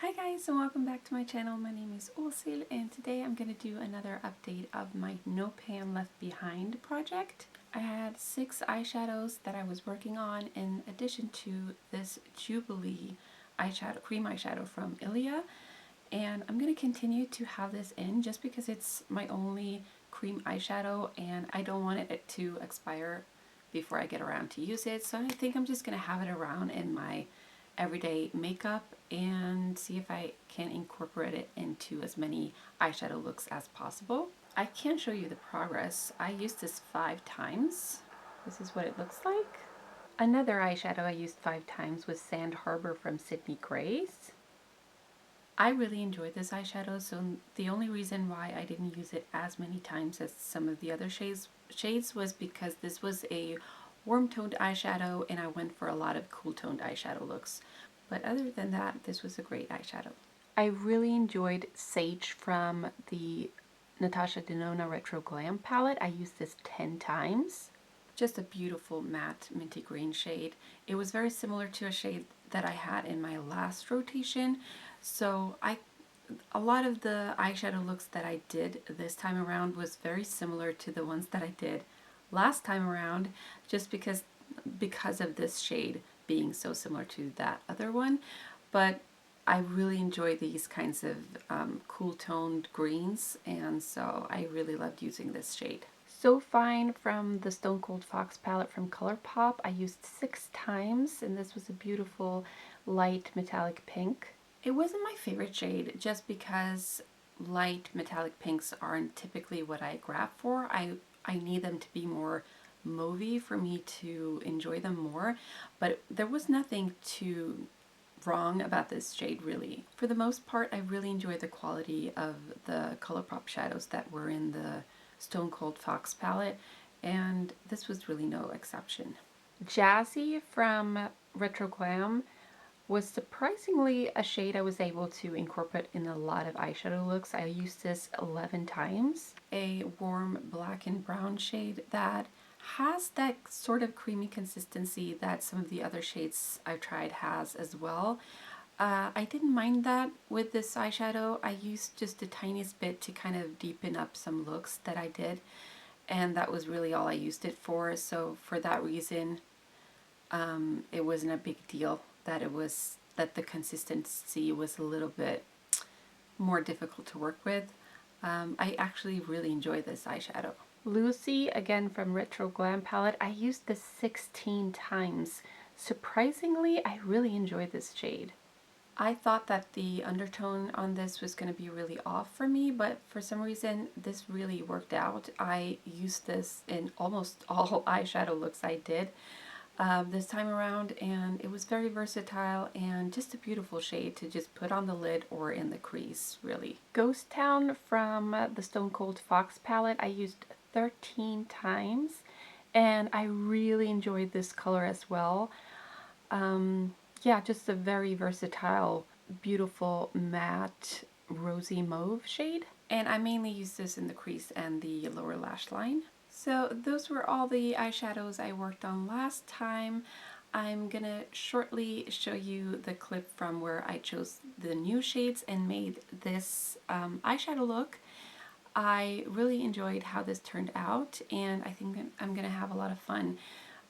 Hi guys, and welcome back to my channel. My name is Åshild and today I'm going to do another update of my No Pan Left Behind project. I had 6 eyeshadows that I was working on in addition to this Jubilee eyeshadow, cream eyeshadow from Ilia, and I'm going to continue to have this in just because it's my only cream eyeshadow and I don't want it to expire before I get around to use it, so I think I'm just going to have it around in my everyday makeup and see if I can incorporate it into as many eyeshadow looks as possible. I can show you the progress. I used this 5 times. This is what it looks like. Another eyeshadow I used 5 times was Sand Harbor from Sydney Grace. I really enjoyed this eyeshadow, so the only reason why I didn't use it as many times as some of the other shades was because this was a warm toned eyeshadow and I went for a lot of cool toned eyeshadow looks. But other than that, this was a great eyeshadow. I really enjoyed Sage from the Natasha Denona Retro Glam palette. I used this 10 times. Just a beautiful matte minty green shade. It was very similar to a shade that I had in my last rotation. So a lot of the eyeshadow looks that I did this time around was very similar to the ones that I did last time around, just because of this shade being so similar to that other one. But I really enjoy these kinds of cool toned greens, and so I really loved using this shade. So Fine from the Stone Cold Fox palette from Colourpop I used 6 times, and this was a beautiful light metallic pink. It wasn't my favorite shade just because light metallic pinks aren't typically what I grab for. I need them to be more mauvey for me to enjoy them more, but there was nothing too wrong about this shade really. For the most part, I really enjoyed the quality of the Colourpop shadows that were in the Stone Cold Fox palette, and this was really no exception. Jazzy from Retro Glam was surprisingly a shade I was able to incorporate in a lot of eyeshadow looks. I used this 11 times. A warm black and brown shade that has that sort of creamy consistency that some of the other shades I've tried has as well. I didn't mind that with this eyeshadow. I used just the tiniest bit to kind of deepen up some looks that I did, and that was really all I used it for. So for that reason, it wasn't a big deal that the consistency was a little bit more difficult to work with. I actually really enjoy this eyeshadow. Lucy, again from Retro Glam palette, I used this 16 times. Surprisingly, I really enjoyed this shade. I thought that the undertone on this was going to be really off for me, but for some reason this really worked out. I used this in almost all eyeshadow looks I did this time around, and it was very versatile and just a beautiful shade to just put on the lid or in the crease, really. Ghost Town from the Stone Cold Fox palette I used 13 times, and I really enjoyed this color as well. Yeah, just a very versatile, beautiful matte rosy mauve shade, and I mainly use this in the crease and the lower lash line. So those were all the eyeshadows I worked on last time. I'm gonna shortly show you the clip from where I chose the new shades and made this eyeshadow look. I really enjoyed how this turned out, and I think I'm gonna have a lot of fun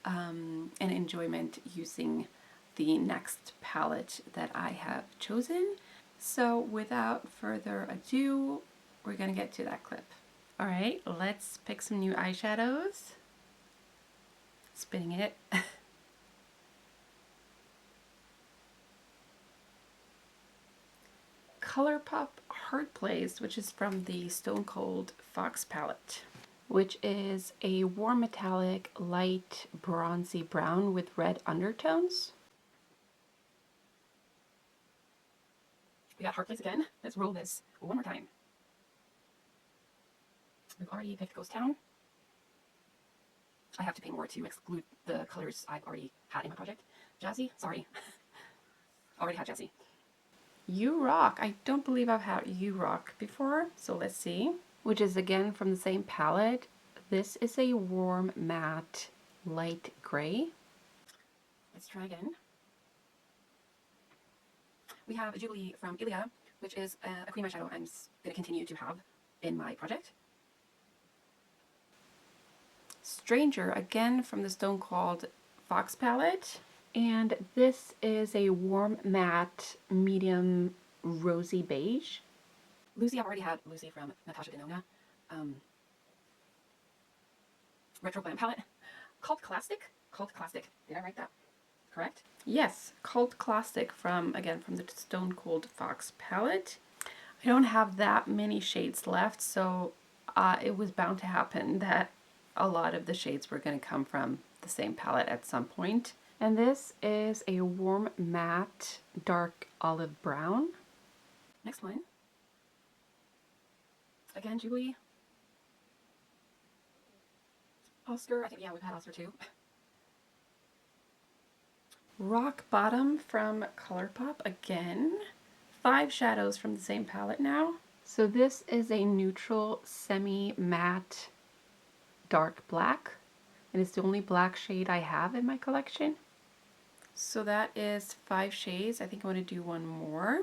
and enjoyment using the next palette that I have chosen. So without further ado, we're gonna get to that clip. Alright, let's pick some new eyeshadows. Spinning it. Colourpop Hardplace, which is from the Stone Cold Fox palette, which is a warm metallic, light bronzy brown with red undertones. We got Hardplace again. Let's roll this one more time. We've already picked Ghost Town. I have to pay more to exclude the colors I've already had in my project. Jazzy, sorry. Already had Jazzy. You Rock. I don't believe I've had You Rock before, so let's see. Which is again from the same palette. This is a warm matte light gray. Let's try again. We have Jubilee from Ilia, which is a cream eyeshadow I'm going to continue to have in my project. Stranger, again from the Stone Cold Fox palette. And this is a warm matte medium rosy beige. Lucy, I've already had Lucy from Natasha Denona Retro Glam palette. Called Clastic? Called Clastic. Did I write that correct? Yes, Called Clastic from, again, from the Stone Cold Fox palette. I don't have that many shades left, so it was bound to happen that a lot of the shades were going to come from the same palette at some point. And this is a warm matte dark olive brown. Next one. Again, Jubilee. Oscar, I think, yeah, we've had Oscar too. Rock Bottom from Colourpop again. 5 shadows from the same palette now. So this is a neutral semi-matte dark black, and it's the only black shade I have in my collection. So that is 5 shades. I think I want to do one more.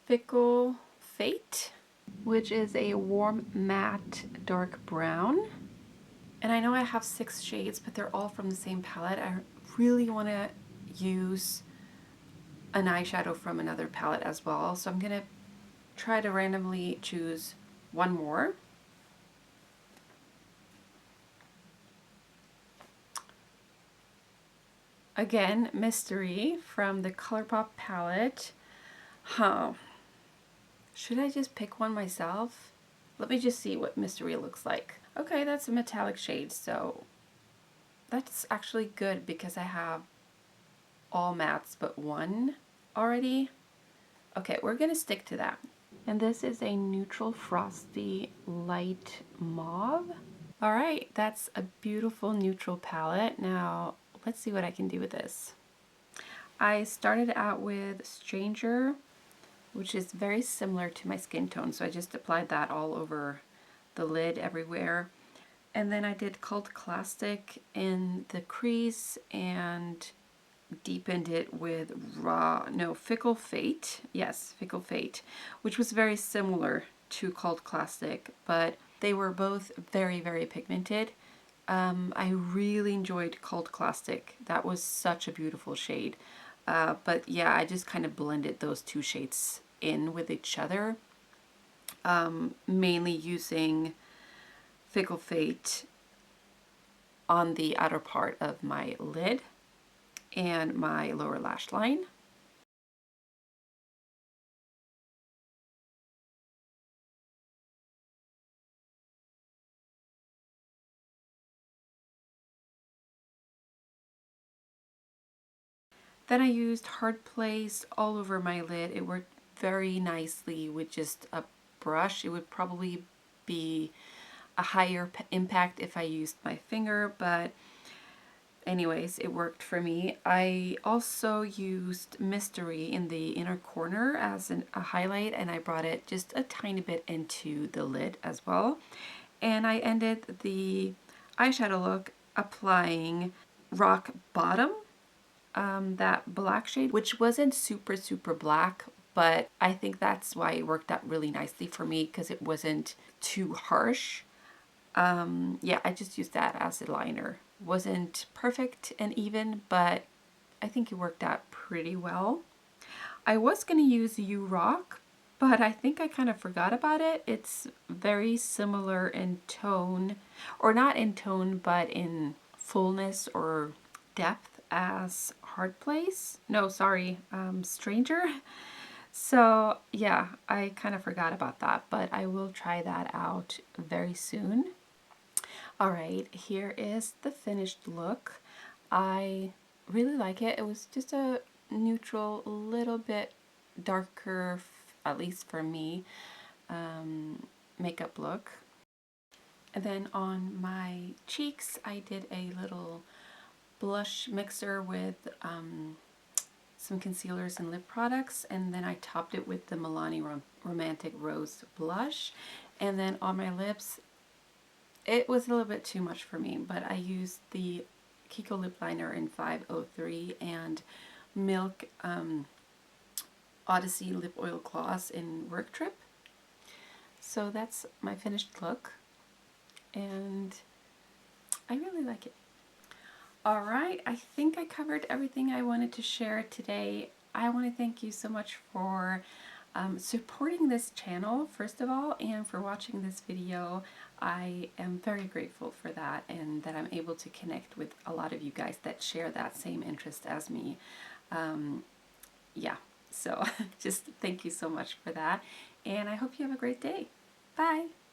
Fickle Fate, which is a warm matte dark brown. And I know I have 6 shades, but they're all from the same palette. I really want to use an eyeshadow from another palette as well, so I'm going to try to randomly choose one more. Again, Mystery from the Colourpop palette. Should I just pick one myself? Let me just see what Mystery looks like. Okay, that's a metallic shade, so that's actually good because I have all mattes but one already. Okay, we're gonna stick to that. And this is a neutral frosty light mauve. All right, that's a beautiful neutral palette. Now, let's see what I can do with this. I started out with Stranger, which is very similar to my skin tone, so I just applied that all over the lid everywhere. And then I did Called Clastic in the crease and deepened it with Fickle Fate. Yes, Fickle Fate, which was very similar to Called Clastic, but they were both very, very pigmented. I really enjoyed Called Clastic. That was such a beautiful shade. But yeah, I just kind of blended those 2 shades in with each other, mainly using Fickle Fate on the outer part of my lid and my lower lash line. Then I used hardplace all over my lid. It worked very nicely with just a brush. It would probably be a higher impact if I used my finger, but anyways, it worked for me. I also used Mystery in the inner corner as a highlight, and I brought it just a tiny bit into the lid as well. And I ended the eyeshadow look applying Rock Bottom, that black shade, which wasn't super, super black, but I think that's why it worked out really nicely for me because it wasn't too harsh. Yeah, I just used that as a liner. Wasn't perfect and even, but I think it worked out pretty well. I was going to use You Rock, but I think I kind of forgot about it. It's very similar in tone, or not in tone, but in fullness or depth as Hardplace. No, sorry, Stranger. So yeah, I kind of forgot about that, but I will try that out very soon. Alright, here is the finished look. I really like it. It was just a neutral, a little bit darker, at least for me, makeup look. And then on my cheeks, I did a little blush mixer with some concealers and lip products, and then I topped it with the Milani Romantic Rose blush. And then on my lips, it was a little bit too much for me, but I used the Kiko lip liner in 503 and Milk Odyssey lip oil gloss in Work Trip. So that's my finished look, and I really like it. Alright, I think I covered everything I wanted to share today. I want to thank you so much for supporting this channel, first of all, and for watching this video. I am very grateful for that, and that I'm able to connect with a lot of you guys that share that same interest as me. Yeah, so just thank you so much for that, and I hope you have a great day. Bye!